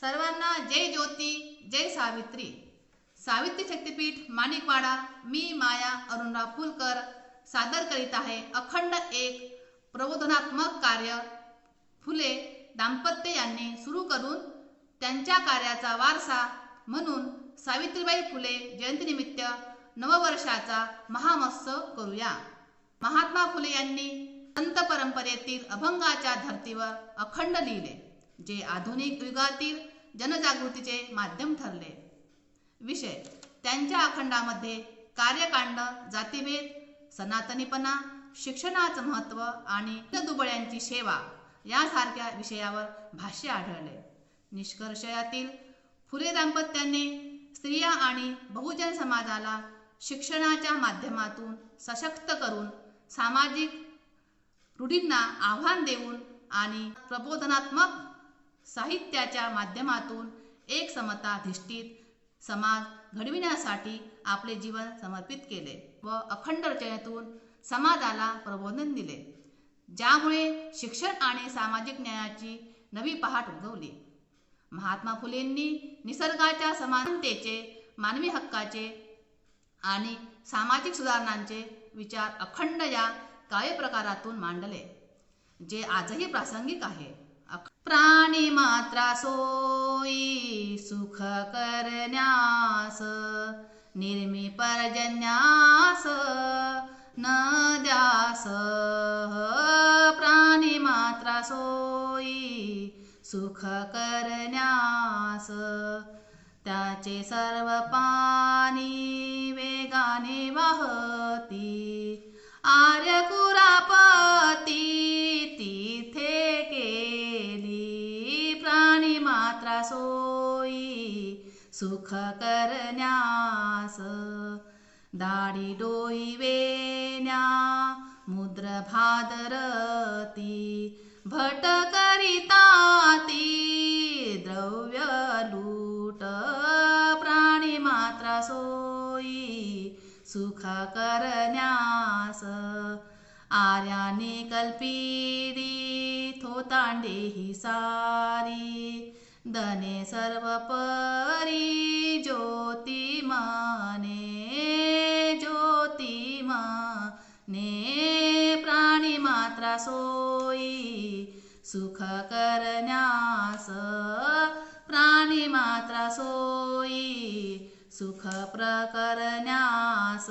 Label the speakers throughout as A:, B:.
A: सर्वांना जय ज्योती, जय सावित्री. सावित्री शक्तीपीठ माणिकवाडा. मी माया अरुणराव फुलकर सादर करीत आहे अखंड एक प्रबोधनात्मक कार्य. फुले दाम्पत्य यांनी सुरू करून त्यांच्या कार्याचा वारसा म्हणून सावित्रीबाई फुले जयंतीनिमित्त नववर्षाचा महामहोत्सव करूया. महात्मा फुले यांनी संत परंपरेतील अभंगाच्या धर्तीवर अखंड लिहिले, जे आधुनिक युगातील जनजागृतीचे माध्यम ठरले. विषय: त्यांच्या अखंडामध्ये कार्यकांड, जातीभेद, सनातनीपणा, शिक्षणाचं महत्त्व आणि दुबळ्यांची सेवा यासारख्या विषयावर भाष्य आढळले. निष्कर्ष: यातील फुले दाम्पत्याने स्त्रिया आणि बहुजन समाजाला शिक्षणाच्या माध्यमातून सशक्त करून, सामाजिक रूढींना आव्हान देऊन आणि प्रबोधनात्मक साहित्याच्या माध्यमातून एक समताधिष्ठित समाज घडविण्यासाठी आपले जीवन समर्पित केले व अखंड रचनेतून समाजाला प्रबोधन दिले, ज्यामुळे शिक्षण आणि सामाजिक न्यायाची नवी पहाट उगवली. महात्मा फुलेंनी निसर्गाच्या समानतेचे, मानवी हक्काचे आणि सामाजिक सुधारणांचे विचार अखंड या काव्यप्रकारातून मांडले, जे आजही प्रासंगिक आहे. प्राणी मात्रा सोयी सुख करण्यास, निर्मी पर्जन्यास न द्यास. प्राणी मात्रा सोयी सुख करण्यास, त्याचे सर्व पाणी वेगाने वाहती. आर्य कुरापती तिथे केली, प्राणी मात्रा सोयी सुख करण्यास. दाढी डोई वेण्या मुद्र भादरती, भट करिता ती द्रव्य लूट. प्राणी मात्रा सोयी सुख करण्यास, आर्याने कल्पिली थोतांडे ही सारी. दने सर्व परी ज्योती माने, ज्योती माने. प्राणी मात्रा सोयी सुख करण्यास, प्राणी मात्रा सोयी सुख प्रकरण्यास.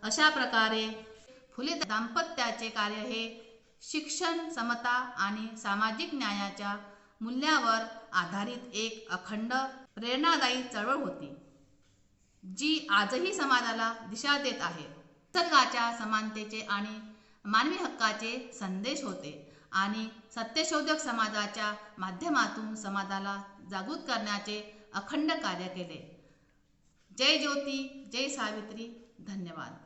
A: अशा प्रकारे फुले दाम्पत्याचे कार्य हे शिक्षण, समता आणि सामाजिक न्यायाच्या मूल्यावर आधारित एक अखंड प्रेरणादायी चळवळ होती, जी आजही समाजाला दिशा देत आहे. निसर्गाच्या समानतेचे आणि मानवी हक्काचे संदेश होते आणि सत्यशोधक समाजाच्या माध्यमातून समाजाला जागृत करण्याचे अखंड कार्य केले. जय ज्योती, जय सावित्री. धन्यवाद.